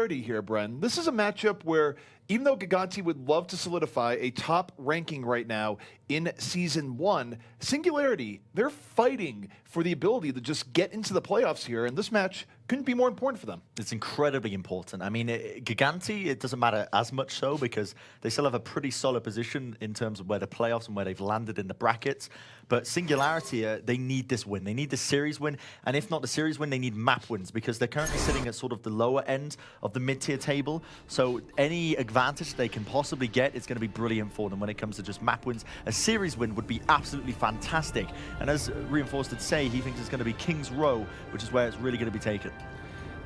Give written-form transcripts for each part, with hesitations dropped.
Singularity here, Bren. This is a matchup where, even though Gigantti would love to solidify a top ranking right now in Season 1, Singularity, they're fighting for the ability to just get into the playoffs here, and this match couldn't be more important for them. It's incredibly important. I mean, Gigantti, it doesn't matter as much so because they still have a pretty solid position in terms of where the playoffs and where they've landed in the brackets. But Singularity, they need this win. They need the series win. And if not the series win, they need map wins because they're currently sitting at sort of the lower end of the mid-tier table. So any advantage they can possibly get is going to be brilliant for them when it comes to just map wins. A series win would be absolutely fantastic. And as Reinforced did say, he thinks it's going to be King's Row, which is where it's really going to be taken.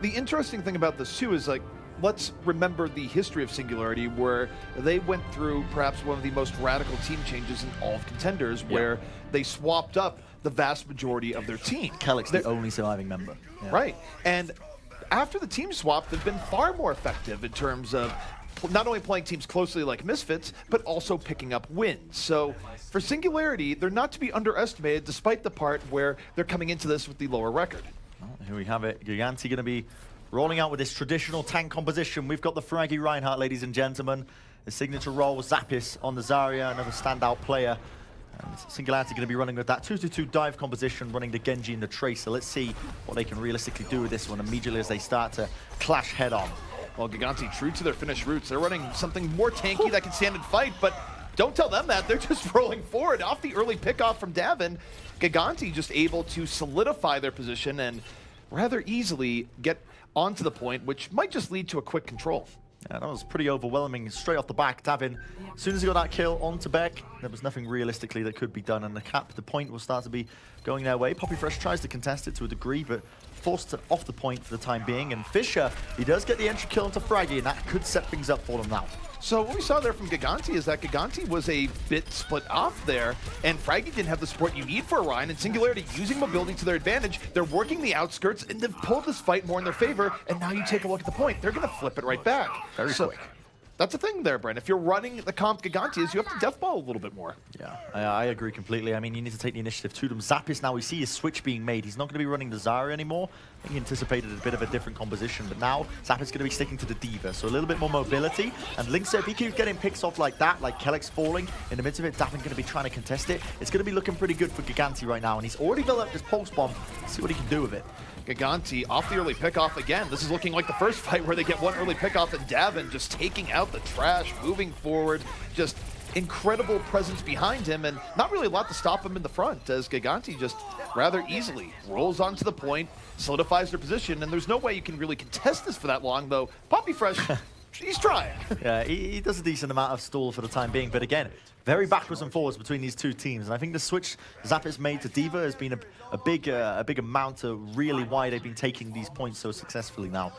The interesting thing about this, too, is like, let's remember the history of Singularity, where they went through perhaps one of the most radical team changes in all of Contenders, where they swapped up the vast majority of their team. Kellick's the only surviving member. Yeah. Right. And after the team swap, they've been far more effective in terms of not only playing teams closely like Misfits, but also picking up wins. So for Singularity, they're not to be underestimated, despite the part where they're coming into this with the lower record. Well, here we have it. Gigantti going to be rolling out with this traditional tank composition. We've got the Fraggy Reinhardt, ladies and gentlemen. The signature role was Zappis on the Zarya, another standout player. And Singularity going to be running with that 2-2-2 dive composition, running the Genji and the Tracer. Let's see what they can realistically do with this one immediately as they start to clash head on. Well, Gigantti, true to their Finnish roots, they're running something more tanky that can stand and fight, but don't tell them that. They're just rolling forward. Off the early pickoff from Davin, Gigantti just able to solidify their position and rather easily get onto the point, which might just lead to a quick control. Yeah, that was pretty overwhelming straight off the back. Davin, as soon as he got that kill onto Beck, there was nothing realistically that could be done, and the point will start to be going their way. Poppy Fresh tries to contest it to a degree, but forced off the point for the time being. And Fisher, he does get the entry kill into Fraggy, and that could set things up for them now. So what we saw there from Gigantti is that Gigantti was a bit split off there, and Fraggy didn't have the support you need for Orion, and Singularity using mobility to their advantage. They're working the outskirts, and they've pulled this fight more in their favor, and now you take a look at the point. They're going to flip it right back. Very quick. That's the thing there, Bren. If you're running the comp Gigantti is, you have to deathball a little bit more. Yeah, I agree completely. I mean, you need to take the initiative to them. Zappis, now we see his switch being made. He's not going to be running the Zarya anymore. I think he anticipated a bit of a different composition, but now Zappis is going to be sticking to the Diva, so a little bit more mobility. And Linkser, if he keeps getting picks off like that, like Kellick's falling in the midst of it, Davin going to be trying to contest it. It's going to be looking pretty good for Gigantti right now, and he's already built up this pulse bomb. Let's see what he can do with it. Gigantti off the early pickoff again. This is looking like the first fight where they get one early pickoff, and Davin just taking out the trash, moving forward, just incredible presence behind him, and not really a lot to stop him in the front, as Gigantti just rather easily rolls onto the point, solidifies their position, and there's no way you can really contest this for that long, though Poppy Fresh, he's trying. Yeah, he does a decent amount of stall for the time being, but again, very backwards and forwards between these two teams, and I think the switch Zappis made to Diva has been a big amount to really why they've been taking these points so successfully now.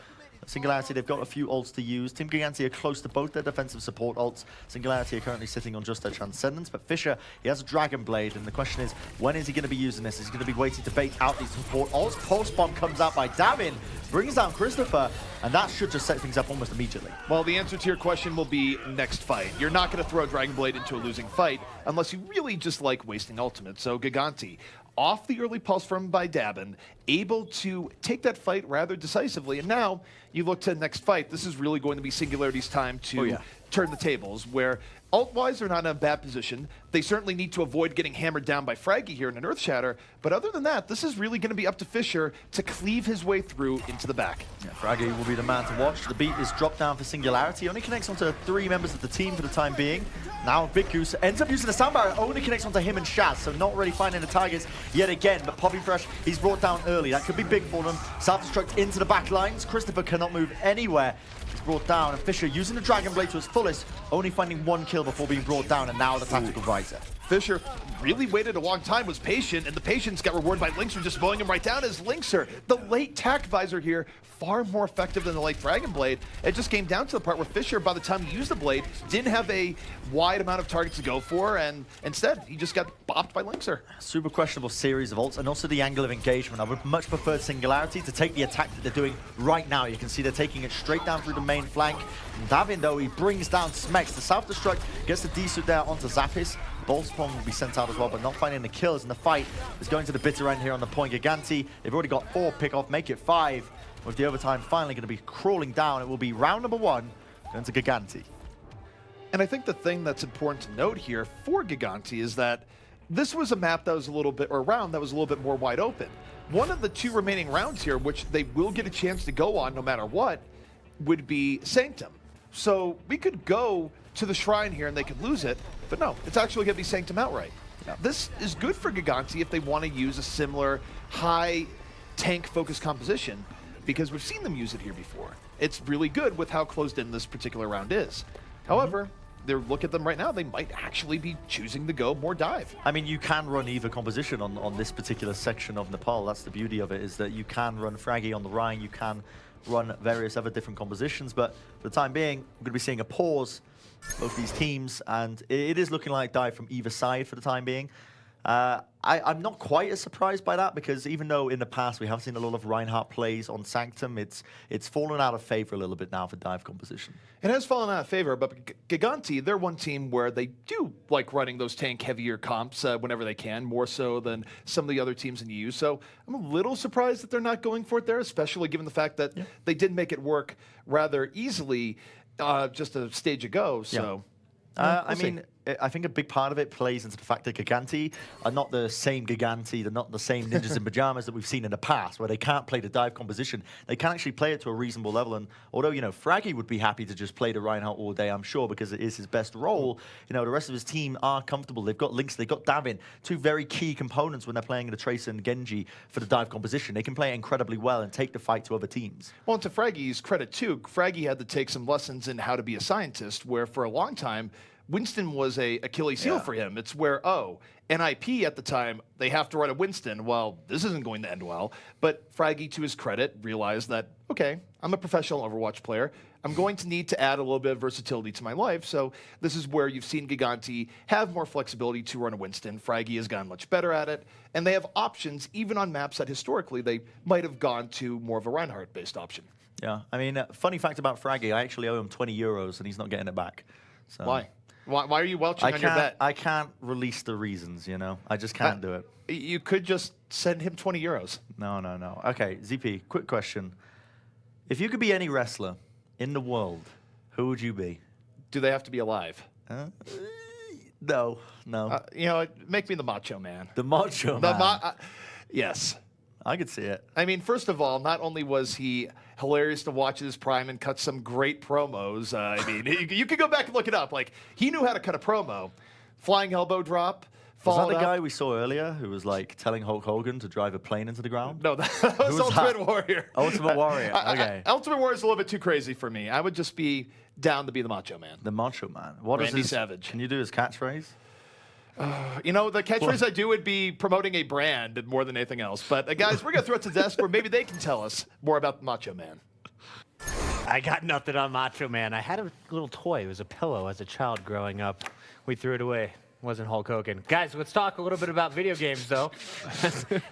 Singularity, they've got a few ults to use. Team Gigantti are close to both their defensive support ults. Singularity are currently sitting on just their Transcendence, but Fisher, he has a Dragon Blade, and the question is, when is he going to be using this? Is he going to be waiting to bait out these support ults? Pulse Bomb comes out by Davin, brings down Christopher, and that should just set things up almost immediately. Well, the answer to your question will be next fight. You're not going to throw Dragon Blade into a losing fight unless you really just like wasting ultimate. So Gigantti, off the early pulse from by Davin, able to take that fight rather decisively. And now you look to the next fight. This is really going to be Singularity's time to turn the tables, where ult-wise they're not in a bad position. They certainly need to avoid getting hammered down by Fraggy here in an Earth Shatter. But other than that, this is really going to be up to Fisher to cleave his way through into the back. Yeah, Fraggy will be the man to watch. The beat is dropped down for Singularity. Only connects onto 3 members of the team for the time being. Now Big Goose ends up using the sound barrier, only connects onto him and Shaz, so not really finding the targets yet again. But Poppy Fresh, he's brought down early. That could be big for them. Self-destruct into the back lines. Christopher cannot move anywhere. He's brought down, and Fisher using the Dragon Blade to its fullest, only finding 1 kill before being brought down, and now the tactical visor. Fisher really waited a long time, was patient, and the patience got rewarded by Linkser just mowing him right down as Linkser, the late tac visor here, far more effective than the late Dragon Blade. It just came down to the part where Fisher, by the time he used the blade, didn't have a wide amount of targets to go for, and instead, he just got bopped by Linkser. Super questionable series of ults, and also the angle of engagement. I would much prefer Singularity to take the attack that they're doing right now. You can see they're taking it straight down through the main flank. And Davin, though, he brings down Smex. The self-destruct gets the D-suit there onto Zappis. Bolts Bomb will be sent out as well, but not finding the kills, and the fight is going to the bitter end here on the point. Gigantti, they've already got 4 pick off, make it 5. with the overtime finally going to be crawling down. It will be round number 1 going to Gigantti. And I think the thing that's important to note here for Gigantti is that this was a map that was a little bit, or a round that was a little bit more wide open. One of the 2 remaining rounds here, which they will get a chance to go on no matter what, would be Sanctum. So we could go to the Shrine here and they could lose it, but no, it's actually going to be Sanctum outright. Now, this is good for Gigantti if they want to use a similar high tank-focused composition, because we've seen them use it here before. It's really good with how closed in this particular round is. However, look at them right now, they might actually be choosing to go more dive. I mean, you can run either composition on this particular section of Nepal. That's the beauty of it, is that you can run Fraggy on the Rhine, you can run various other different compositions, but for the time being, we're going to be seeing a pause both these teams, and it is looking like dive from either side for the time being. I'm not quite as surprised by that, because even though in the past we have seen a lot of Reinhardt plays on Sanctum, it's fallen out of favor a little bit now for dive composition. It has fallen out of favor, but Gigantti, they're one team where they do like running those tank heavier comps whenever they can, more so than some of the other teams in EU. So I'm a little surprised that they're not going for it there, especially given the fact that they did make it work rather easily just a stage ago. So. I mean, I think a big part of it plays into the fact that Gigantti are not the same Gigantti, they're not the same ninjas in pajamas that we've seen in the past, where they can't play the dive composition. They can actually play it to a reasonable level, and although, you know, Fraggy would be happy to just play the Reinhardt all day, I'm sure, because it is his best role, you know, the rest of his team are comfortable. They've got Lynx, they've got Davin, 2 very key components when they're playing the Tracer and Genji for the dive composition. They can play it incredibly well and take the fight to other teams. Well, and to Fraggy's credit, too, Fraggy had to take some lessons in how to be a scientist, where for a long time, Winston was a Achilles heel for him. It's where, NIP at the time, they have to run a Winston. Well, this isn't going to end well. But Fraggy, to his credit, realized that, okay, I'm a professional Overwatch player. I'm going to need to add a little bit of versatility to my life. So this is where you've seen Gigantti have more flexibility to run a Winston. Fraggy has gotten much better at it. And they have options, even on maps that historically they might have gone to more of a Reinhardt-based option. Yeah, I mean, funny fact about Fraggy, I actually owe him 20 euros and he's not getting it back. So. Why? Why are you welching on your bet? I can't release the reasons, you know? I just can't do it. You could just send him 20 euros. No. Okay, ZP, quick question. If you could be any wrestler in the world, who would you be? Do they have to be alive? No. You know, make me the Macho Man. The Macho Man? Yes. I could see it. I mean, first of all, not only was he hilarious to watch at his prime and cut some great promos. I mean, you could go back and look it up. Like, he knew how to cut a promo. Flying elbow drop. Was that the guy we saw earlier who was like telling Hulk Hogan to drive a plane into the ground? No, that was Ultimate Warrior. Ultimate Warrior, okay. Ultimate Warrior is a little bit too crazy for me. I would just be down to be the Macho Man. The Macho Man. What Randy is his, Savage. Can you do his catchphrase? You know, the catchphrase I do would be promoting a brand more than anything else. But guys, we're going to throw it to the desk where maybe they can tell us more about the Macho Man. I got nothing on Macho Man. I had a little toy. It was a pillow as a child growing up. We threw it away. Wasn't Hulk Hogan. Guys, let's talk a little bit about video games, though.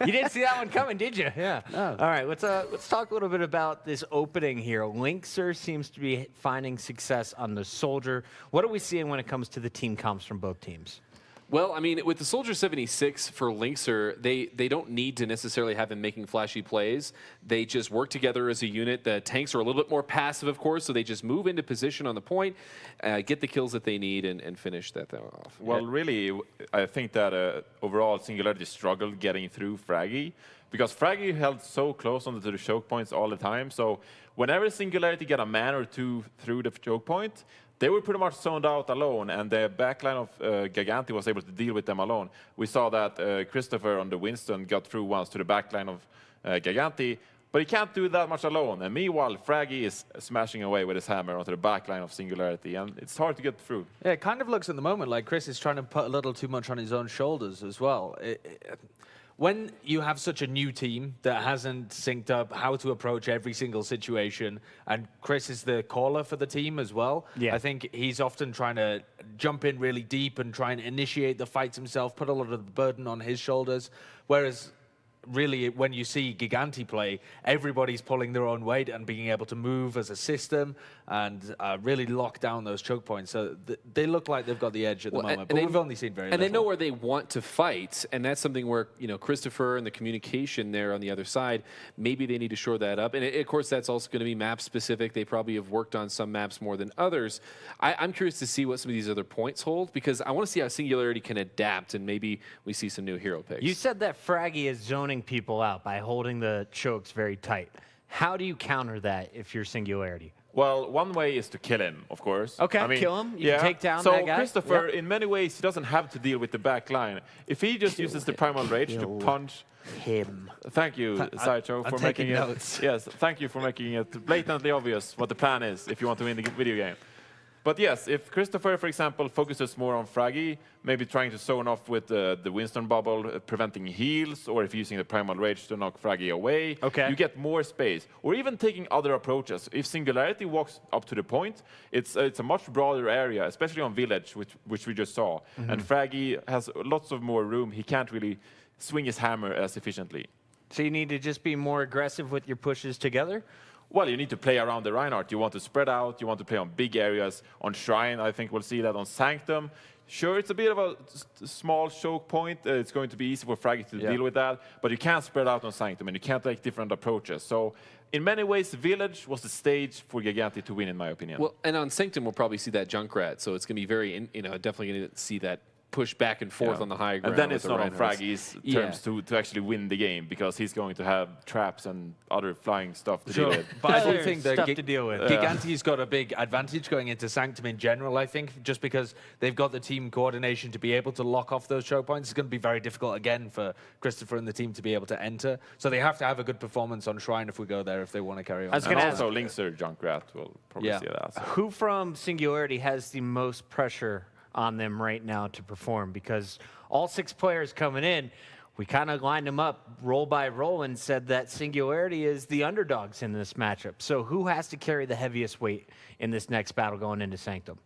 You didn't see that one coming, did you? Yeah. Oh. All right, let's talk a little bit about this opening here. Linkser seems to be finding success on the Soldier. What are we seeing when it comes to the team comps from both teams? Well, I mean, with the Soldier 76 for Linkser, they don't need to necessarily have him making flashy plays. They just work together as a unit. The tanks are a little bit more passive, of course, so they just move into position on the point, get the kills that they need, and finish that thing off. Well, really, I think that overall Singularity struggled getting through Fraggy, because Fraggy held so close onto the choke points all the time. So whenever Singularity got a man or two through the choke point, they were pretty much zoned out alone, and the backline of Gigantti was able to deal with them alone. We saw that Christopher on the Winston got through once to the backline of Gigantti, but he can't do that much alone. And meanwhile, Fraggy is smashing away with his hammer onto the backline of Singularity, and it's hard to get through. Yeah, it kind of looks at the moment like Chris is trying to put a little too much on his own shoulders as well. When you have such a new team that hasn't synced up how to approach every single situation, and Chris is the caller for the team as well, I think he's often trying to jump in really deep and try and initiate the fights himself, put a lot of the burden on his shoulders, whereas really, when you see Gigantti play, everybody's pulling their own weight and being able to move as a system and really lock down those choke points. So they look like they've got the edge at the moment, but we've only seen very little. And they know where they want to fight, and that's something where, you know, Christopher and the communication there on the other side, maybe they need to shore that up. And of course, that's also going to be map specific. They probably have worked on some maps more than others. I'm curious to see what some of these other points hold, because I want to see how Singularity can adapt, and maybe we see some new hero picks. You said that Fraggy is zoning people out by holding the chokes very tight. How do you counter that if you're Singularity? Well, one way is to kill him, of course. Okay, I mean, kill him. You can take down so that guy. Christopher, Yep. in many ways, he doesn't have to deal with the back line. If he just uses the Primal Rage to punch... Him. Thank you, Sideshow, for making notes. it... Yes, thank you for making it blatantly obvious what the plan is if you want to win the video game. But yes, if Christopher, for example, focuses more on Fraggy, maybe trying to zone off with the Winston bubble, preventing heals, or if using the Primal Rage to knock Fraggy away, okay, you get more space. Or even taking other approaches. If Singularity walks up to the point, it's a much broader area, especially on Village, which we just saw. And Fraggy has lots of more room. He can't really swing his hammer as efficiently. So you need to just be more aggressive with your pushes together? Well, you need to play around the Reinhardt. You want to spread out. You want to play on big areas. On Shrine, I think we'll see that on Sanctum. Sure, it's a bit of a small choke point. It's going to be easy for Fraggy to deal with that. But you can't spread out on Sanctum, and you can't take different approaches. So in many ways, Village was the stage for Gigantti to win, in my opinion. Well, and on Sanctum, we'll probably see that Junkrat. So it's going to be very, definitely going to see that push back and forth on the high ground. And then it's not on Reinhardts. Fraggy's terms to actually win the game, because he's going to have traps and other flying stuff to deal with. But I do Other think that stuff to deal with. Gigantti's got a big advantage going into Sanctum in general, I think, just because they've got the team coordination to be able to lock off those choke points. It's going to be very difficult, again, for Christopher and the team to be able to enter. So they have to have a good performance on Shrine if we go there, if they want to carry on. I was And gonna also Linkser Junkrat will probably see that. So. Who from Singularity has the most pressure on them right now to perform? Because all 6 players coming in, we kind of lined them up roll by roll and said that Singularity is the underdogs in this matchup. So who has to carry the heaviest weight in this next battle going into Sanctum?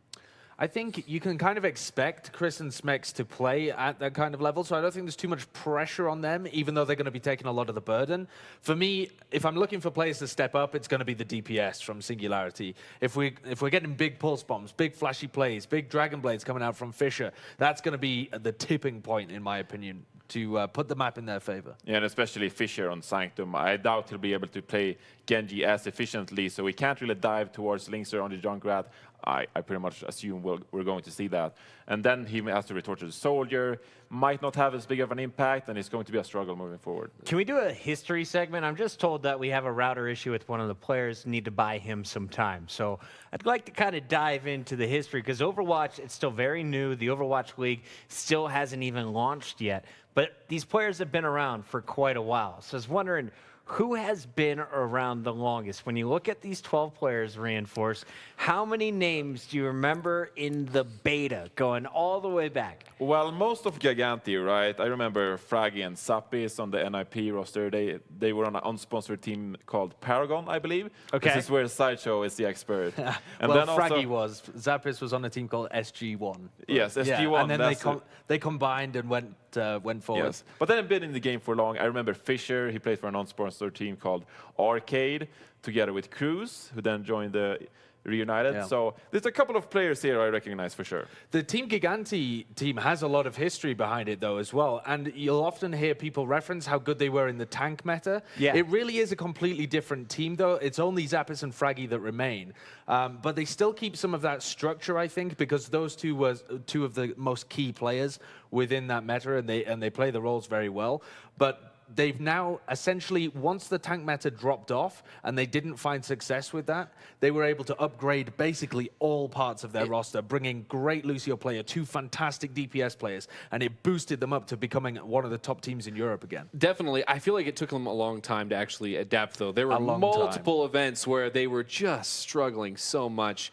I think you can kind of expect Chris and Smex to play at that kind of level, so I don't think there's too much pressure on them, even though they're going to be taking a lot of the burden. For me, if I'm looking for players to step up, it's going to be the DPS from Singularity. If we're getting big pulse bombs, big flashy plays, big Dragon Blades coming out from Fisher, that's going to be the tipping point, in my opinion, to put the map in their favor. Yeah, and especially Fisher on Sanctum. I doubt he'll be able to play Genji as efficiently, so we can't really dive towards Linkser on the Junkrat. I pretty much assume we're going to see that. And then he has to retort to the Soldier, might not have as big of an impact, and it's going to be a struggle moving forward. Can we do a history segment? I'm just told that we have a router issue with one of the players, need to buy him some time. So I'd like to kind of dive into the history, because Overwatch, it's still very new. The Overwatch League still hasn't even launched yet. But these players have been around for quite a while. So I was wondering, who has been around the longest? When you look at these 12 players, Reinforce, how many names do you remember in the beta going all the way back? Well, most of Gigantti, right? I remember Fraggy and Zappis on the NIP roster. They were on an unsponsored team called Paragon, I believe. Okay. This is where Sideshow is the expert. And well, then Fraggy was. Zappis was on a team called SG1. Yes, SG1. And then they combined and went forward. Yes, but then I've been in the game for long. I remember Fisher. He played for an unsponsored team called Arcade, together with Cruz, who then joined the Reunited. Yeah. So there's a couple of players here I recognize for sure. The Team Gigantti team has a lot of history behind it, though, as well. And you'll often hear people reference how good they were in the tank meta. Yeah. It really is a completely different team, though. It's only Zappis and Fraggy that remain. But they still keep some of that structure, I think, because those two were two of the most key players within that meta, and they play the roles very well. But they've now essentially, once the tank meta dropped off and they didn't find success with that, they were able to upgrade basically all parts of their roster, bringing great Lucio player, 2 fantastic DPS players, and it boosted them up to becoming one of the top teams in Europe again. Definitely. I feel like it took them a long time to actually adapt, though. There were multiple events where they were just struggling so much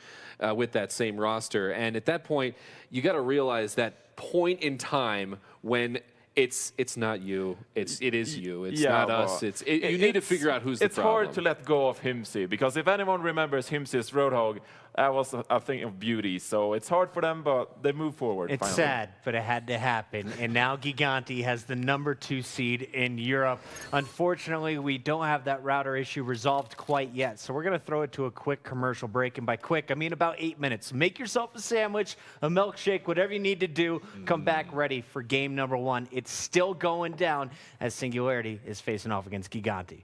with that same roster. And at that point, you got to realize that point in time when It's not you. It is you. It's Yeah, not well, us. You need to figure out who's the problem. It's hard to let go of Himsy, because if anyone remembers Himsy's Roadhog, that was a thing of beauty. So it's hard for them, but they move forward. It's finally. sad, but it had to happen. And now Gigantti has the #2 seed in Europe. Unfortunately, we don't have that router issue resolved quite yet. So we're going to throw it to a quick commercial break. And by quick, I mean about 8 minutes. Make yourself a sandwich, a milkshake, whatever you need to do. Come back ready for game #1. It's still going down as Singularity is facing off against Gigantti.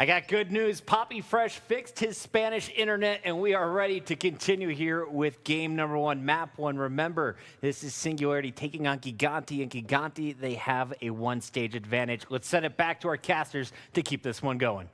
I got good news. Poppy Fresh fixed his Spanish internet, and we are ready to continue here with game number 1, map 1. Remember, this is Singularity taking on Gigantti, and Gigantti, they have a 1-stage advantage. Let's send it back to our casters to keep this one going.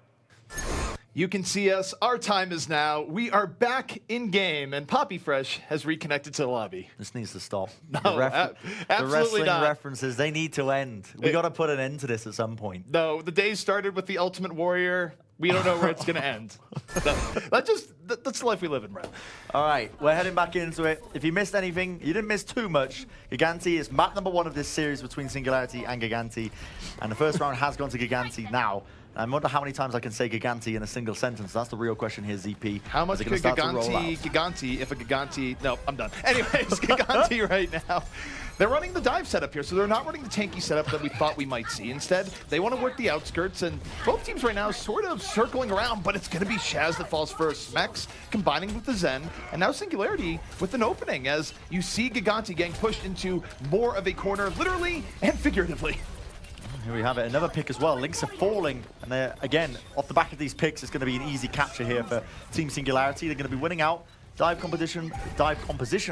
You can see us. Our time is now. We are back in game, and Poppy Fresh has reconnected to the lobby. This needs to stop. No, the absolutely wrestling not. references, they need to end. We got to put an end to this at some point. No, the day started with the Ultimate Warrior. We don't know where it's going to end. That's the life we live in, Bren. All right, we're heading back into it. If you missed anything, you didn't miss too much. Gigantti is map number 1 of this series between Singularity and Gigantti, and the first round has gone to Gigantti now. I wonder how many times I can say Gigantti in a single sentence. That's the real question here, ZP. How much could Gigantti, if a Gigantti... No, I'm done. Anyways, Gigantti right now. They're running the dive setup here, so they're not running the tanky setup that we thought we might see. Instead, they want to work the outskirts, and both teams right now sort of circling around, but it's going to be Shaz that falls first. Smex combining with the Zen, and now Singularity with an opening as you see Gigantti getting pushed into more of a corner, literally and figuratively. Here we have it, another pick as well. Links are falling, and again, off the back of these picks, it's going to be an easy capture here for Team Singularity. They're going to be winning out. Dive composition,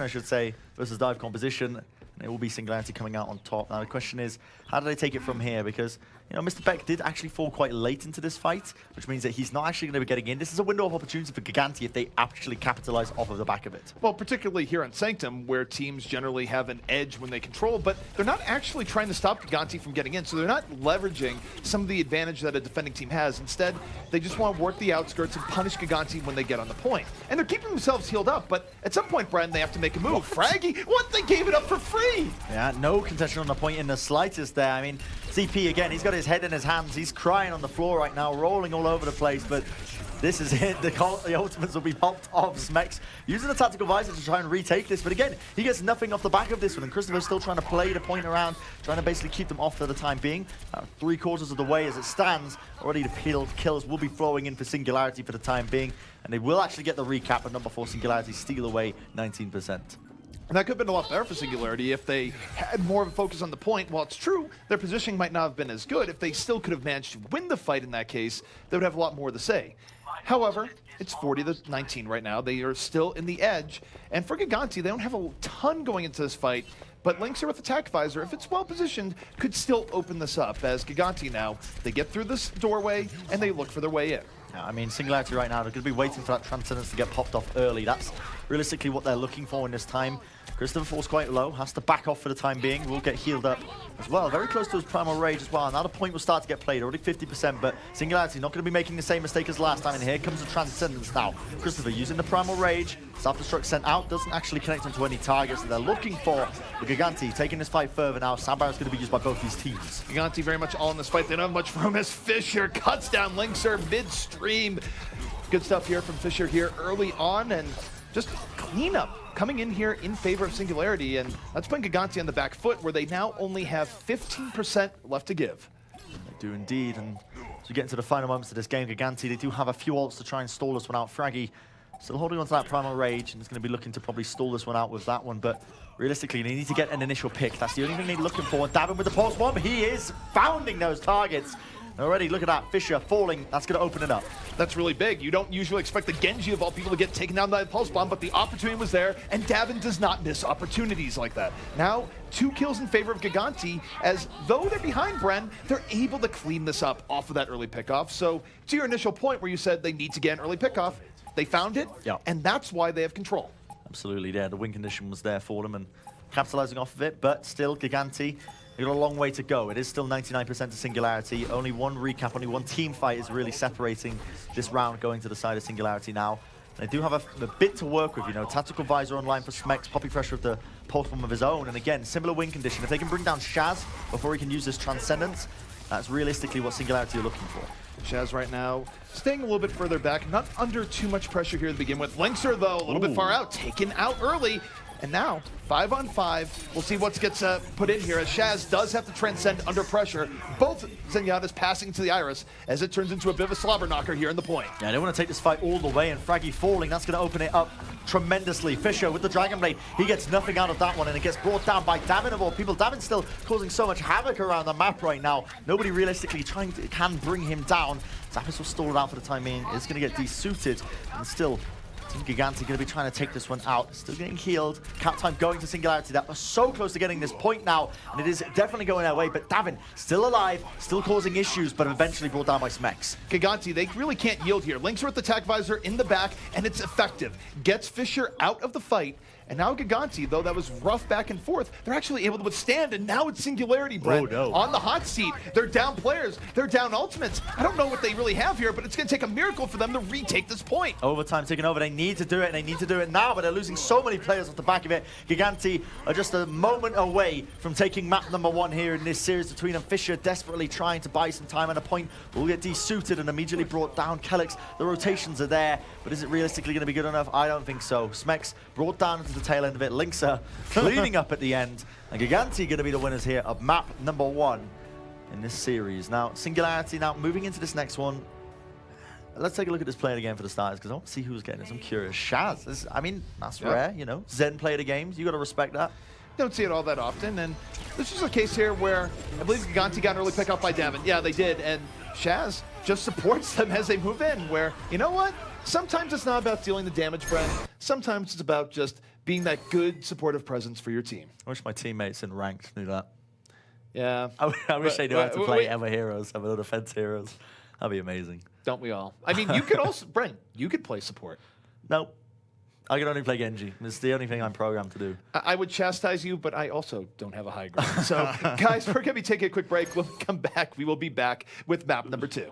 I should say, versus dive composition. And it will be Singularity coming out on top. Now the question is, how do they take it from here? Because, you know, Mr. Beck did actually fall quite late into this fight, which means that he's not actually going to be getting in. This is a window of opportunity for Gigantti if they actually capitalize off of the back of it. Well, particularly here on Sanctum, where teams generally have an edge when they control, but they're not actually trying to stop Gigantti from getting in, so they're not leveraging some of the advantage that a defending team has. Instead, they just want to work the outskirts and punish Gigantti when they get on the point. And they're keeping themselves healed up, but at some point, Bren, they have to make a move. Fraggy, what? They gave it up for free! Yeah, no contention on the point in the slightest there. I mean, CP, again, he's got his head in his hands. He's crying on the floor right now, rolling all over the place, but this is it. The ultimates will be popped off. Smex using the tactical visor to try and retake this, but again, he gets nothing off the back of this one, and Christopher's still trying to play the point around, trying to basically keep them off for the time being. 3/4 of the way as it stands. Already the kills will be flowing in for Singularity for the time being, and they will actually get the recap, but number 4 Singularity steal away 19%. And that could have been a lot better for Singularity if they had more of a focus on the point. While it's true, their positioning might not have been as good. If they still could have managed to win the fight in that case, they would have a lot more to say. However, it's 40-19 right now. They are still in the edge. And for Gigantti, they don't have a ton going into this fight. But Linkser with Attack Visor, if it's well positioned, could still open this up. As Gigantti now, they get through this doorway and they look for their way in. Yeah, I mean, Singularity right now, they're going to be waiting for that Transcendence to get popped off early. That's realistically what they're looking for in this time. Christopher falls quite low, has to back off for the time being. Will get healed up as well. Very close to his Primal Rage as well. Now the point will start to get played, already 50%, but Singularity not going to be making the same mistake as last time. And here comes the Transcendence now. Christopher using the Primal Rage. Self-destruct sent out, doesn't actually connect onto any targets that they're looking for. But Gigantti taking this fight further now. Sandbar is going to be used by both these teams. Gigantti very much all in this fight. They don't have much room as Fisher cuts down Linkser midstream. Good stuff here from Fisher here early on, and just cleanup coming in here in favor of Singularity, and that's putting Gigantti on the back foot, where they now only have 15% left to give. They do indeed, and as we get into the final moments of this game, Gigantti, they do have a few ults to try and stall this one out. Fraggy still holding on to that Primal Rage, and is going to be looking to probably stall this one out with that one, but realistically, they need to get an initial pick. That's the only thing they're looking for. Dabbing with the pulse bomb, he is founding those targets. Already, look at that, Fisher falling, that's going to open it up. That's really big. You don't usually expect the Genji of all people to get taken down by the Pulse Bomb, but the opportunity was there, and Davin does not miss opportunities like that. Now, 2 kills in favor of Gigantti, as though they're behind Bren, they're able to clean this up off of that early pickoff. So, to your initial point where you said they need to get an early pickoff, they found it, and that's why they have control. Absolutely, yeah, the win condition was there for them, and capitalizing off of it, but still, Gigantti, they've got a long way to go. It is still 99% to Singularity. Only one recap, only one team fight is really separating this round going to the side of Singularity now. They do have a bit to work with, you know. Tactical Visor online for Smex, Poppy Fresh with the pulse bomb of his own. And again, similar win condition. If they can bring down Shaz before he can use this Transcendence, that's realistically what Singularity are looking for. Shaz right now staying a little bit further back, not under too much pressure here to begin with. Linkser, though, a little bit far out, taken out early. And now, 5-on-5. We'll see what gets put in here, as Shaz does have to transcend under pressure. Both Zenyatta's passing to the Iris as it turns into a bit of a slobber knocker here in the point. Yeah, they want to take this fight all the way, and Fraggy falling, that's going to open it up tremendously. Fisher with the Dragon Blade, he gets nothing out of that one, and it gets brought down by Davin of all people. Davin's still causing so much havoc around the map right now. Nobody realistically can bring him down. Zappis will stall it out for the time being. It's going to get desuited, and still Team Gigantti going to be trying to take this one out. Still getting healed. Count time going to Singularity. That was so close to getting this point now, and it is definitely going their way. But Davin still alive, still causing issues, but eventually brought down by Smex. Gigantti, they really can't yield here. Links are with the tag visor in the back, and it's effective. Gets Fisher out of the fight. And now Gigantti, though that was rough back and forth, they're actually able to withstand, and now it's Singularity, Bren. Oh, no. On the hot seat. They're down players. They're down ultimates. I don't know what they really have here, but it's going to take a miracle for them to retake this point. Overtime taking over. They need to do it, and they need to do it now, but they're losing so many players off the back of it. Gigantti are just a moment away from taking map number 1 here in this series between them. Fisher desperately trying to buy some time, and a point will get desuited and immediately brought down. Kellex, the rotations are there, but is it realistically going to be good enough? I don't think so. Smex brought down into the tail end of it. Links are cleaning up at the end, and Gigantti going to be the winners here of map number 1 in this series. Now, Singularity now moving into this next one. Let's take a look at this player again for the starters, because I want to see who's getting this. I'm curious. Shaz, I mean, that's rare, you know. Zen player the games. You got to respect that. Don't see it all that often, and this is a case here where I believe Gigantti got an early pick up by Davin. Yeah, they did, and Shaz just supports them as they move in, where, you know what? Sometimes it's not about dealing the damage, Bren. Sometimes it's about just being that good, supportive presence for your team. I wish my teammates in ranked knew that. Yeah. I wish they knew how to play Ever Heroes, have a defense heroes. That'd be amazing. Don't we all? I mean, you could also, Bren, you could play support. Nope. I can only play Genji. It's the only thing I'm programmed to do. I would chastise you, but I also don't have a high ground. So, guys, we're going to be taking a quick break. When we come back, we will be back with map number 2.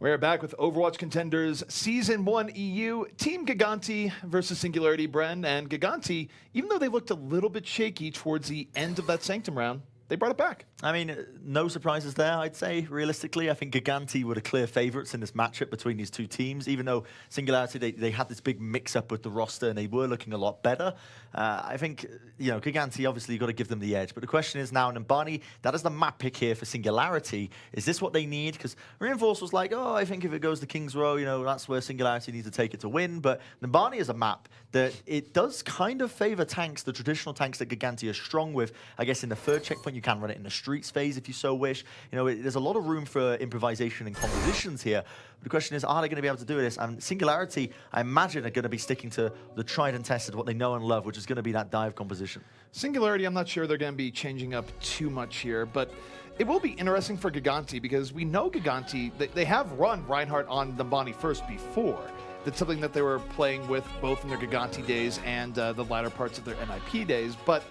We're back with Overwatch Contenders Season 1 EU, Team Gigantti versus Singularity Bren. And Gigantti, even though they looked a little bit shaky towards the end of that Sanctum round, they brought it back. I mean, no surprises there, I'd say, realistically. I think Gigantti were the clear favourites in this matchup between these two teams, even though Singularity, they had this big mix-up with the roster and they were looking a lot better. I think, you know, Gigantti, obviously, you've got to give them the edge. But the question is now, Nambani, that is the map pick here for Singularity. Is this what they need? Because Reinforce was like, oh, I think if it goes to King's Row, you know, that's where Singularity needs to take it to win. But Nambani is a map that it does kind of favour tanks, the traditional tanks that Gigantti are strong with. I guess in the third checkpoint, you can run it in the streets phase if you so wish. You know, there's a lot of room for improvisation and compositions here. But the question is, are they going to be able to do this? And Singularity, I imagine, are going to be sticking to the tried and tested, what they know and love, which is going to be that dive composition. Singularity, I'm not sure they're going to be changing up too much here, but it will be interesting for Gigantti because we know Gigantti, they have run Reinhardt on Nambani first before. That's something that they were playing with both in their Gigantti days and the latter parts of their NIP days, but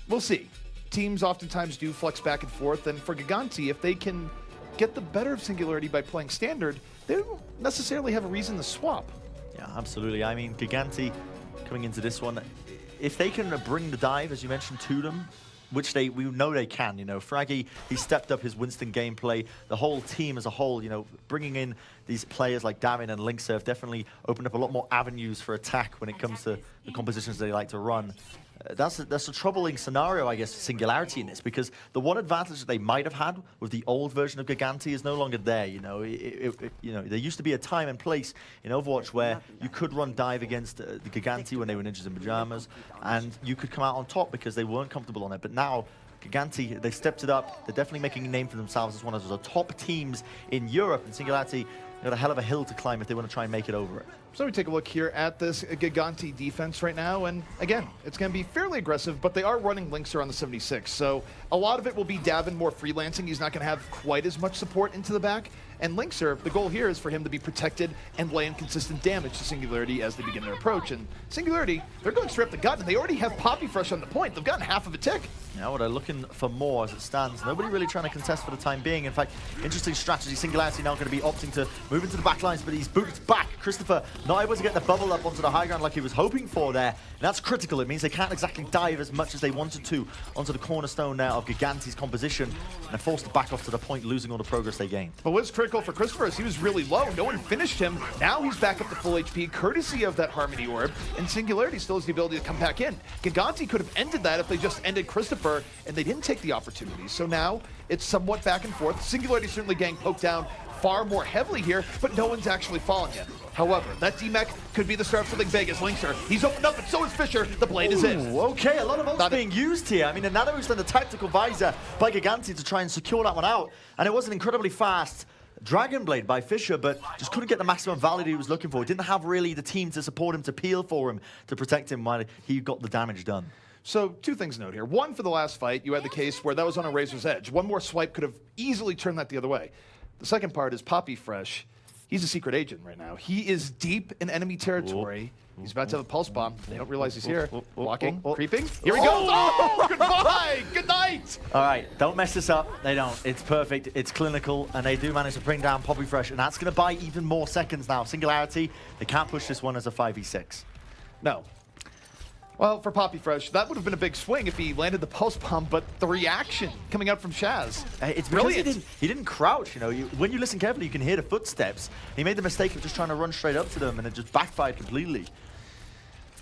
we'll see. Teams oftentimes do flex back and forth, and for Gigantti, if they can get the better of Singularity by playing standard, they don't necessarily have a reason to swap. Yeah, absolutely. I mean, Gigantti coming into this one, if they can bring the dive, as you mentioned, to them, which we know they can, you know. Fraggy, he stepped up his Winston gameplay. The whole team as a whole, you know, bringing in these players like Davin and Linkser have definitely opened up a lot more avenues for attack when it comes to the compositions they like to run. That's a troubling scenario, I guess, for Singularity in this, because the one advantage that they might have had with the old version of Gigantti is no longer there. You know, you know, there used to be a time and place in Overwatch where you could run dive against the Gigantti when they were ninjas in pajamas, and you could come out on top because they weren't comfortable on it. But now, Gigantti, they stepped it up. They're definitely making a name for themselves as one of the top teams in Europe, and Singularity got a hell of a hill to climb if they want to try and make it over it. So we take a look here at this Gigantti defense right now, and again, it's going to be fairly aggressive, but they are running Linkser on the 76, so a lot of it will be Davin more freelancing. He's not going to have quite as much support into the back, and Linkser, the goal here is for him to be protected and land consistent damage to Singularity as they begin their approach, and Singularity, they're going straight up the gut, and they already have Poppy Fresh on the point. They've gotten half of a tick. Now, what they're looking for more as it stands. Nobody really trying to contest for the time being. In fact, interesting strategy. Singularity now going to be opting to move into the back lines, but he's booted back. Christopher not able to get the bubble up onto the high ground like he was hoping for there. And that's critical. It means they can't exactly dive as much as they wanted to onto the cornerstone now of Gigantti's composition. And they're forced to back off to the point, losing all the progress they gained. But what's critical for Christopher is he was really low. No one finished him. Now he's back up to full HP, courtesy of that Harmony Orb. And Singularity still has the ability to come back in. Gigantti could have ended that if they just ended Christopher, and they didn't take the opportunity. So now it's somewhat back and forth. Singularity certainly getting poked down far more heavily here, but no one's actually fallen yet. However, that D-Mech could be the start of something big as Linkser. He's opened up, and so is Fisher. The blade is in. Okay, a lot of ults being used here. I mean, and now they're using the tactical visor by Gigantti to try and secure that one out. And it was an incredibly fast Dragon Blade by Fisher, but just couldn't get the maximum value he was looking for. He didn't have really the team to support him, to peel for him, to protect him while he got the damage done. So, two things to note here. One, for the last fight, you had the case where that was on a razor's edge. One more swipe could have easily turned that the other way. The second part is Poppy Fresh. He's a secret agent right now. He is deep in enemy territory. He's about to have a pulse bomb. They don't realize he's here. Walking, creeping. Here he goes. Oh, goodbye. Good night. All right, don't mess this up. They don't. It's perfect. It's clinical, and they do manage to bring down Poppy Fresh, and that's going to buy even more seconds now. Singularity, they can't push this one as a 5v6. No. Well, for Poppy Fresh, that would have been a big swing if he landed the pulse bomb, but the reaction coming out from Shaz, it's brilliant. Because he didn't crouch, you know. When you listen carefully, you can hear the footsteps. He made the mistake of just trying to run straight up to them, and it just backfired completely.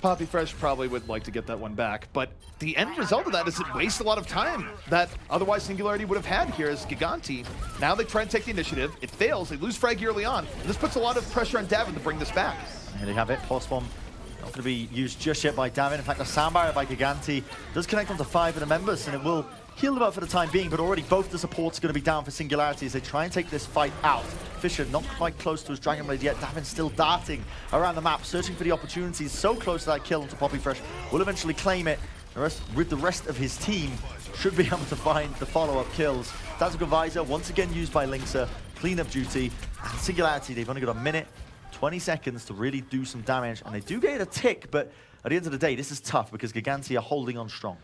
Poppy Fresh probably would like to get that one back, but the end result of that is it wastes a lot of time that otherwise Singularity would have had here as Gigantti. Now they try and take the initiative. It fails. They lose Fraggy early on, and this puts a lot of pressure on Davin to bring this back. Here they have it. Pulse bomb. Not going to be used just yet by Davin. In fact, the sound barrier by Gigantti does connect onto 5 of the members, and it will heal them up for the time being, but already both the supports are going to be down for Singularity as they try and take this fight out. Fisher not quite close to his Dragon Blade yet. Davin still darting around the map, searching for the opportunities. So close to that kill onto Poppy Fresh. Will eventually claim it. With the rest of his team, should be able to find the follow-up kills. Tactical Visor, once again used by Linkser. Cleanup duty. And Singularity, they've only got a minute 20 seconds to really do some damage, and they do get a tick, but at the end of the day, this is tough because Gigantti are holding on strong.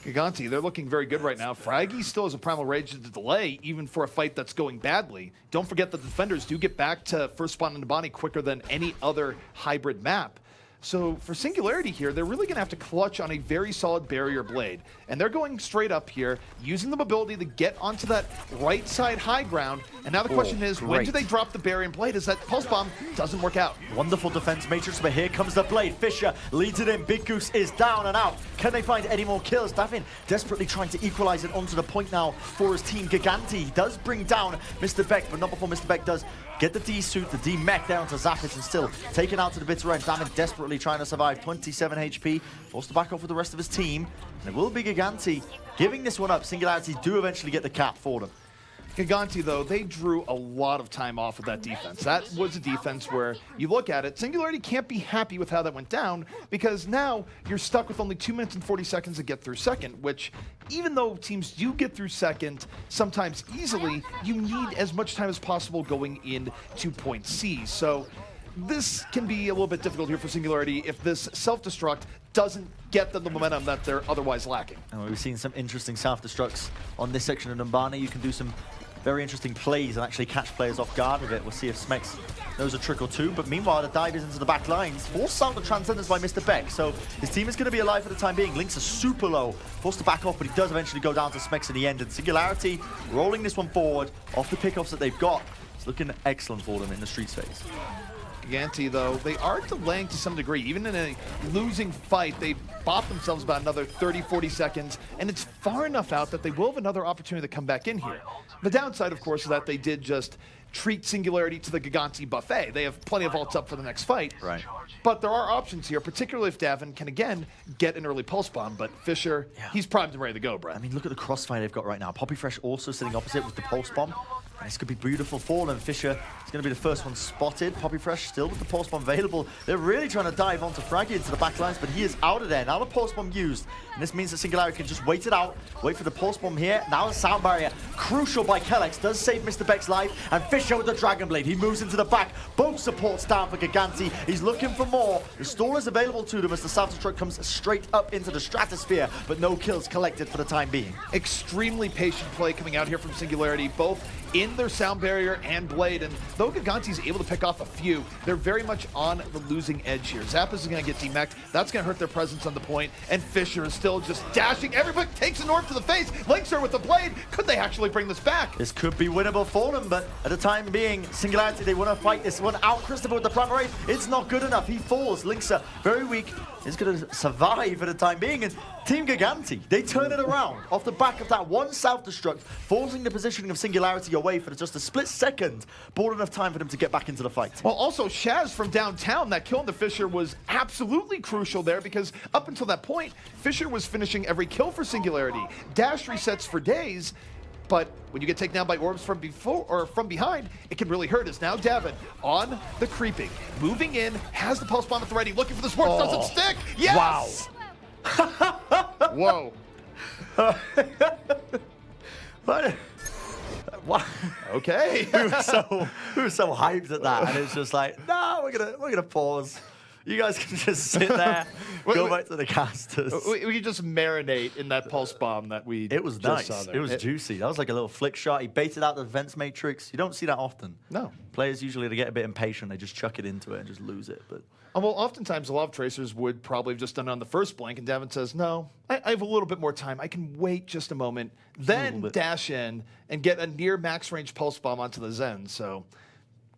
Gigantti, they're looking very good right now. Fraggy still has a Primal Rage to delay, even for a fight that's going badly. Don't forget that the defenders do get back to first spawn in Nabani quicker than any other hybrid map. So for Singularity here, they're really going to have to clutch on a very solid barrier blade. And they're going straight up here, using the mobility to get onto that right side high ground. And now the question is, when do they drop the barrier and blade? As that pulse bomb doesn't work out. Wonderful defense matrix, but here comes the blade. Fisher leads it in. Big Goose is down and out. Can they find any more kills? Davin desperately trying to equalize it onto the point now for his team. Gigantti does bring down Mr. Beck, but not before Mr. Beck does get the D-suit, the D-mech down to Zappis, and still taken out to the bitter end. Davin desperately trying to survive. 27 HP, forced to back off with the rest of his team. And it will be Gigantti giving this one up. Singularity do eventually get the cap for them. Gigantti, though, they drew a lot of time off of that defense. That was a defense where you look at it, Singularity can't be happy with how that went down, because now you're stuck with only 2 minutes and 40 seconds to get through second, which, even though teams do get through second sometimes easily, you need as much time as possible going into point C. So this can be a little bit difficult here for Singularity if this self-destruct doesn't get them the momentum that they're otherwise lacking. And we've seen some interesting self-destructs on this section of Numbani. You can do some very interesting plays and actually catch players off guard with it. We'll see if Smex knows a trick or two. But meanwhile, the dive is into the back lines. Forced out the Transcendence by Mr. Beck. So his team is going to be alive for the time being. Lynx is super low. Forced to back off, but he does eventually go down to Smex in the end. And Singularity rolling this one forward off the pickoffs that they've got. It's looking excellent for them in the street phase. Gigantti, though, they are delaying to some degree. Even in a losing fight, they bought themselves about another 30, 40 seconds, and it's far enough out that they will have another opportunity to come back in here. The downside, of course, is that they did just treat Singularity to the Gigantti buffet. They have plenty of ults up for the next fight. Right. But there are options here, particularly if Davin can, again, get an early pulse bomb. But Fisher, he's primed and ready to go, Bren. I mean, look at the crossfire they've got right now. Poppy Fresh also sitting opposite with the pulse bomb. This could be beautiful for them. Fisher is going to be the first one spotted. Poppy Fresh still with the pulse bomb available. They're really trying to dive onto Fraggy into the back lines, but he is out of there. Now the pulse bomb used, and this means that Singularity can just wait it out, wait for the pulse bomb here. Now the sound barrier, crucial by Kellex, does save Mr. Beck's life, and Fisher with the Dragon Blade. He moves into the back. Both supports down for Gigantti. He's looking for more. The stall is available to them as the self-destruct comes straight up into the stratosphere, but no kills collected for the time being. Extremely patient play coming out here from Singularity, both in their sound barrier and blade, and though Gigantti's able to pick off a few, they're very much on the losing edge here. Zappas is going to get demeched. That's going to hurt their presence on the point, and Fisher is still just dashing. Everybody takes an orb to the face. Linkser with the blade. Could they actually bring this back? This could be winnable for them, but at the time being, Singularity, they want to fight this one out. Christopher with the Primal Rage, it's not good enough. He falls. Linkser, very weak, is going to survive for the time being, and Team Gigantti, they turn it around off the back of that one self-destruct, forcing the positioning of Singularity away for just a split second, bought enough time for them to get back into the fight. Well, also, Shaz from downtown, that kill on the Fisher was absolutely crucial there, because up until that point, Fisher was finishing every kill for Singularity. Dash resets for days, but when you get taken down by orbs from before or from behind, it can really hurt us. Now Davin on the creeping, moving in, has the pulse bomb at the ready, looking for the sports, doesn't stick. Yes! Wow. Whoa. What? Okay. we were so hyped at that, and it's just like, no, we're gonna pause. You guys can just sit there, go back to the casters. We can just marinate in that pulse bomb that we It was just nice. saw there. It was juicy. That was like a little flick shot. He baited out the defense matrix. You don't see that often. No. Players usually, they get a bit impatient. They just chuck it into it and just lose it. But Well, oftentimes a lot of tracers would probably have just done it on the first blink, and Davin says, no, I have a little bit more time. I can wait just a moment, then dash in and get a near max range pulse bomb onto the Zen. So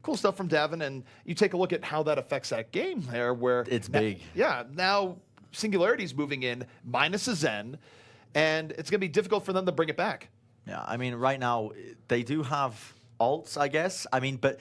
cool stuff from Davin, and you take a look at how that affects that game there, where it's big. Yeah, now Singularity's moving in minus a Zen, and it's going to be difficult for them to bring it back. yeah, I mean, right now, they do have ults, I guess. I mean, but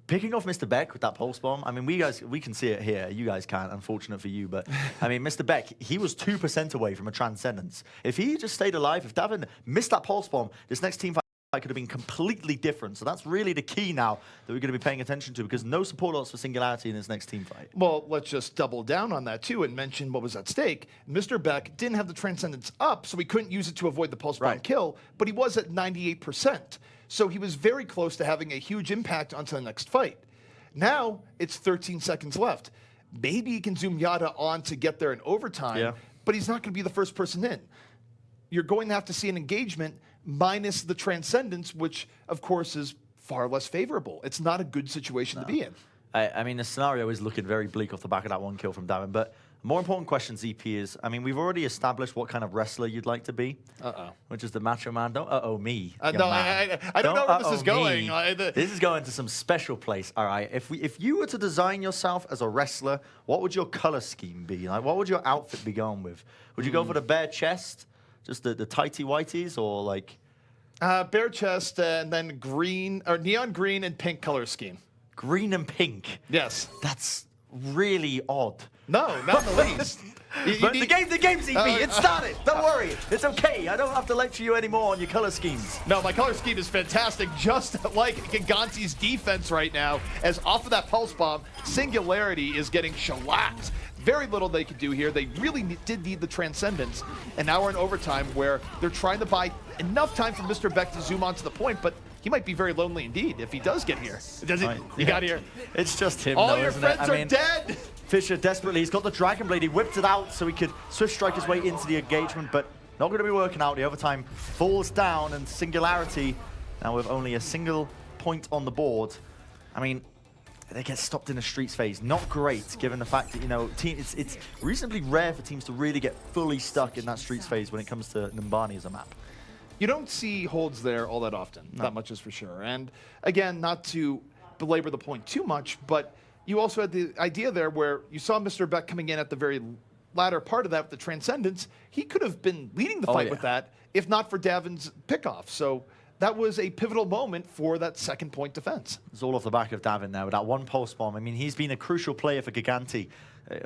picking off Mr. Beck with that pulse bomb, I mean, we can see it here. You guys can't, unfortunate for you. But, I mean, Mr. Beck, he was 2% away from a Transcendence. If he just stayed alive, if Davin missed that pulse bomb, this next team fight could have been completely different. So that's really the key now that we're going to be paying attention to, because no support ults for Singularity in this next team fight. Well, let's just double down on that, too, and mention what was at stake. Mr. Beck didn't have the Transcendence up, so he couldn't use it to avoid the pulse bomb kill, but he was at 98%. So he was very close to having a huge impact onto the next fight. Now, it's 13 seconds left. Maybe he can zoom Yada on to get there in overtime, but he's not going to be the first person in. you're going to have to see an engagement minus the Transcendence, which, of course, is far less favorable. It's not a good situation to be in. I mean, the scenario is looking very bleak off the back of that one kill from Davin, but the more important question, ZP, is, I mean, we've already established what kind of wrestler you'd like to be. Which is the macho man. Don't me. No, I don't know where this is going. This is going to some special place. All right, if you were to design yourself as a wrestler, what would your color scheme be? Like, what would your outfit be going with? Would you go for the bare chest, just the tighty whities, or like bare chest and then green or neon green and pink color scheme? Green and pink. Yes. That's really odd. No, not in the least. But the game's EP. It started. Don't worry. It's okay. I don't have to lecture you anymore on your color schemes. No, my color scheme is fantastic, just like Gigantti's defense right now, as off of that pulse bomb, Singularity is getting shellacked. Very little they could do here. They really did need the Transcendence, and now we're in overtime where they're trying to buy enough time for Mr. Beck to zoom onto the point, but he might be very lonely indeed if he does get here. Does he? You got here. It's just him, All though, your isn't friends it? are dead. Fisher desperately, he's got the Dragon Blade, he whipped it out so he could swift strike his way into the engagement, but not going to be working out. The overtime falls down, and Singularity, now with only a single point on the board. I mean, they get stopped in the streets phase. Not great, given the fact that, you know, it's reasonably rare for teams to really get fully stuck in that streets phase when it comes to Numbani as a map. You don't see holds there all that often. No. That much is for sure. And again, not to belabor the point too much, but you also had the idea there where you saw Mr. Beck coming in at the very latter part of that with the Transcendence. He could have been leading the fight with that if not for Davin's pickoff. So that was a pivotal moment for that second point defense. It's all off the back of Davin there with that one pulse bomb. I mean, he's been a crucial player for Gigantti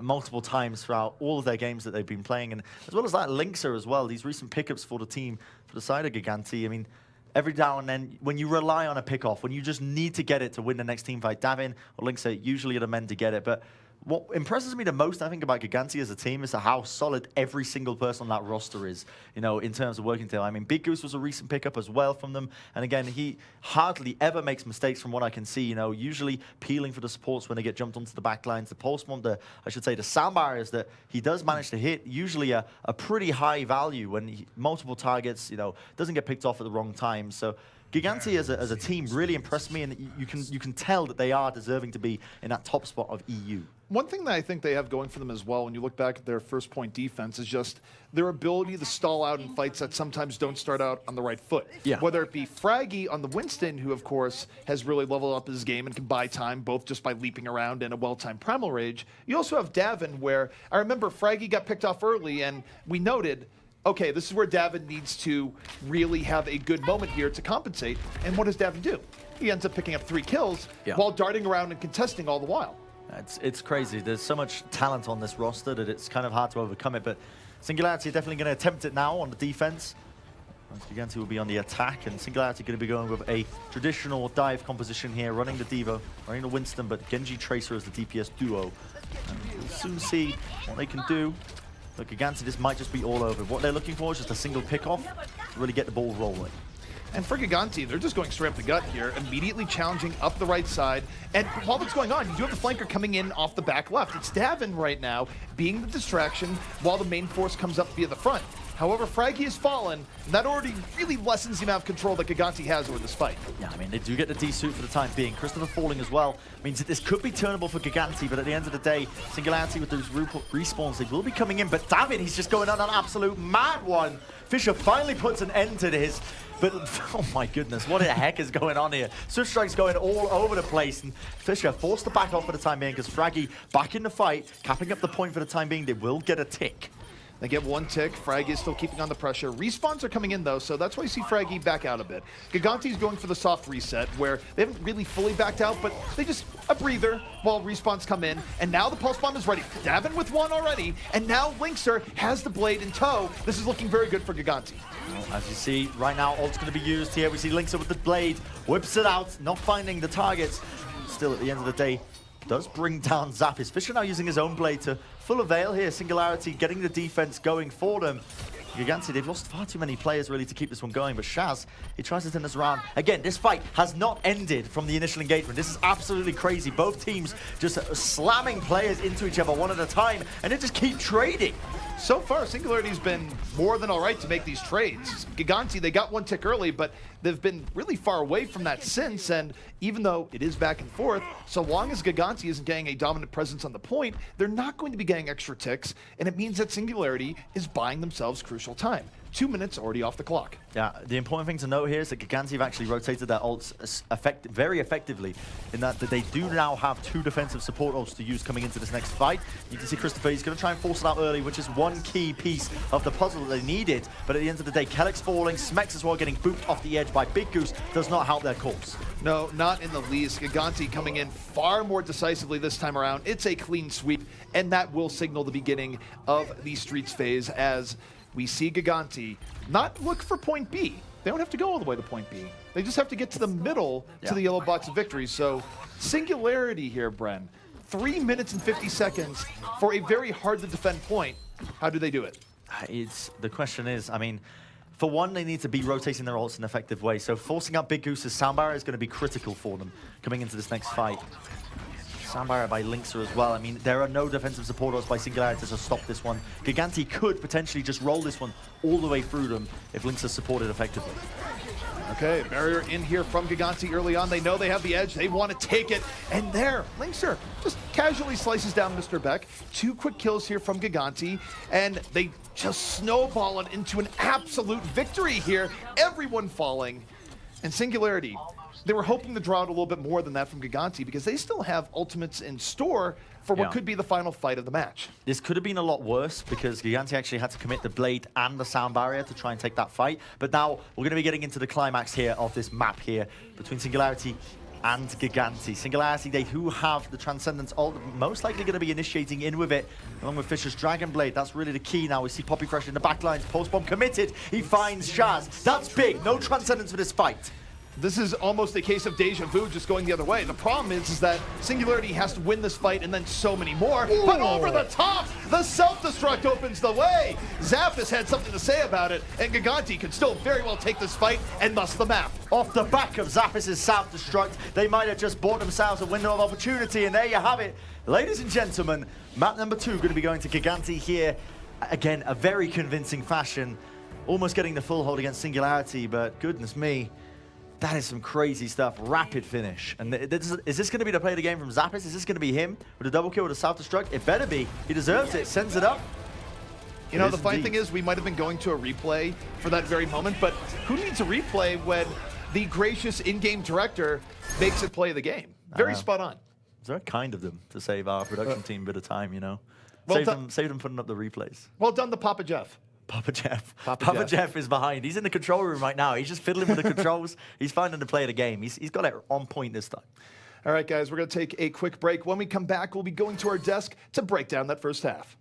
multiple times throughout all of their games that they've been playing, and as well as that Linkser as well. These recent pickups for the team, for the side of Gigantti, I mean, every now and then, when you rely on a pickoff, when you just need to get it to win the next team fight, Davin or Linkser usually are the men to get it. But what impresses me the most, I think, about Gigantti as a team is how solid every single person on that roster is, you know, in terms of working together. I mean, Big Goose was a recent pickup as well from them. And again, he hardly ever makes mistakes from what I can see, you know, usually peeling for the supports when they get jumped onto the back lines. The pulse bomb, I should say, the sound barriers that he does manage to hit, usually a pretty high value when multiple targets, you know, doesn't get picked off at the wrong time. So Gigantti as a team really impressed me, and you can tell that they are deserving to be in that top spot of EU. One thing that I think they have going for them as well, when you look back at their first point defense, is just their ability to stall out in fights that sometimes don't start out on the right foot. Yeah. Whether it be Fraggy on the Winston, who of course has really leveled up his game and can buy time both just by leaping around and a well-timed Primal Rage. You also have Davin, where I remember Fraggy got picked off early, and we noted, okay, this is where Davin needs to really have a good moment here to compensate. And what does Davin do? He ends up picking up 3 kills while darting around and contesting all the while. It's crazy. There's so much talent on this roster that it's kind of hard to overcome it, but Singularity are definitely going to attempt it now on the defense. Gigantti will be on the attack, and Singularity going to be going with a traditional dive composition here, running the Diva, running the Winston, but Genji Tracer as the DPS duo. And we'll soon see what they can do. But Gigantti, this might just be all over. What they're looking for is just a single pickoff to really get the ball rolling. And for Gigantti, they're just going straight up the gut here, immediately challenging up the right side. And while that's going on, you do have the flanker coming in off the back left. It's Davin right now being the distraction while the main force comes up via the front. However, Fraggy has fallen, and that already really lessens the amount of control that Gigantti has over this fight. Yeah, I mean, they do get the D-suit for the time being. Christopher falling as well means that this could be turnable for Gigantti, but at the end of the day, Singularity with those respawns, they will be coming in. But Davin, he's just going on an absolute mad one. Fisher finally puts an end to this. But, oh my goodness, what the heck is going on here? Swift Strike's going all over the place, and Fisher forced to back off for the time being because Fraggy back in the fight, capping up the point for the time being. They will get a tick. They get 1 tick. Fraggy is still keeping on the pressure. Respawns are coming in, though, so that's why you see Fraggy back out a bit. Gigantti's going for the soft reset, where they haven't really fully backed out, but they just a breather while respawns come in. And now the Pulse Bomb is ready. Davin with 1 already, and now Linkser has the blade in tow. This is looking very good for Gigantti. Well, as you see, right now, ult's going to be used here. We see Linkser with the blade, whips it out, not finding the targets. Still, at the end of the day, does bring down Zap. Is Fisher now using his own blade to full avail here. Singularity getting the defense going for them. Gigantti, they've lost far too many players really to keep this one going, but Shaz, he tries to turn this around. Again, this fight has not ended from the initial engagement. This is absolutely crazy. Both teams just slamming players into each other one at a time, and they just keep trading. So far, Singularity's been more than all right to make these trades. Gigantti, they got one tick early, but they've been really far away from that since, and even though it is back and forth, so long as Gigantti isn't getting a dominant presence on the point, they're not going to be getting extra ticks, and it means that Singularity is buying themselves crucial time. 2 minutes already off the clock. Yeah, the important thing to note here is that Gigantti have actually rotated their ults very effectively in that they do now have 2 defensive support ults to use coming into this next fight. You can see Christopher, he's going to try and force it out early, which is one key piece of the puzzle that they needed. But at the end of the day, Kelleck's falling, Smex as well getting booped off the edge by Big Goose does not help their cause. No, not in the least. Gigantti coming in far more decisively this time around. It's a clean sweep, and that will signal the beginning of the Streets phase as we see Gigantti not look for point B. They don't have to go all the way to point B. They just have to get to the middle to the yellow box of victory. So Singularity here, Bren. 3 minutes and 50 seconds for a very hard to defend point. How do they do it? The question is, I mean, for one, they need to be rotating their ults in an effective way. So forcing out Big Goose's sound barrier is going to be critical for them coming into this next fight. Sound barrier by Linkser as well. I mean, there are no defensive support ults by Singularity to stop this one. Gigantti could potentially just roll this one all the way through them if Linkser supported effectively. Okay, barrier in here from Gigantti early on. They know they have the edge. They want to take it. And there, Linkser just casually slices down Mr. Beck. 2 quick kills here from Gigantti. And they just snowball it into an absolute victory here. Everyone falling. And Singularity, they were hoping to draw out a little bit more than that from Gigantti because they still have ultimates in store for what could be the final fight of the match. This could have been a lot worse because Gigantti actually had to commit the blade and the sound barrier to try and take that fight. But now we're going to be getting into the climax here of this map here between Singularity and Gigantti. Singularity, they do have the Transcendence ult, most likely going to be initiating in with it, along with Fisher's Dragon Blade. That's really the key now. We see Poppy Fresh in the backlines. Post bomb committed. He finds Shaz. That's big. No Transcendence for this fight. This is almost a case of deja vu just going the other way. The problem is that Singularity has to win this fight and then so many more. Ooh. But over the top, the self-destruct opens the way. Zappis had something to say about it, and Gigantti could still very well take this fight and thus the map. Off the back of Zappis' self-destruct, they might have just bought themselves a window of opportunity, and there you have it. Ladies and gentlemen, map number 2 going to be going to Gigantti here. Again, a very convincing fashion. Almost getting the full hold against Singularity, but goodness me. That is some crazy stuff. Rapid finish. And is this going to be the play of the game from Zappis? Is this going to be him with a double kill with a self-destruct? It better be. He deserves it. Sends it up. You know, the funny thing is we might have been going to a replay for that very moment, but who needs a replay when the gracious in-game director makes it play of the game? Very spot on. It's very kind of them to save our production team a bit of time, you know. Well save them putting up the replays. Well done to Papa Jeff. Papa Jeff is behind. He's in the control room right now. He's just fiddling with the controls. He's finding the play of the game. He's got it on point this time. All right, guys, we're going to take a quick break. When we come back, we'll be going to our desk to break down that first half.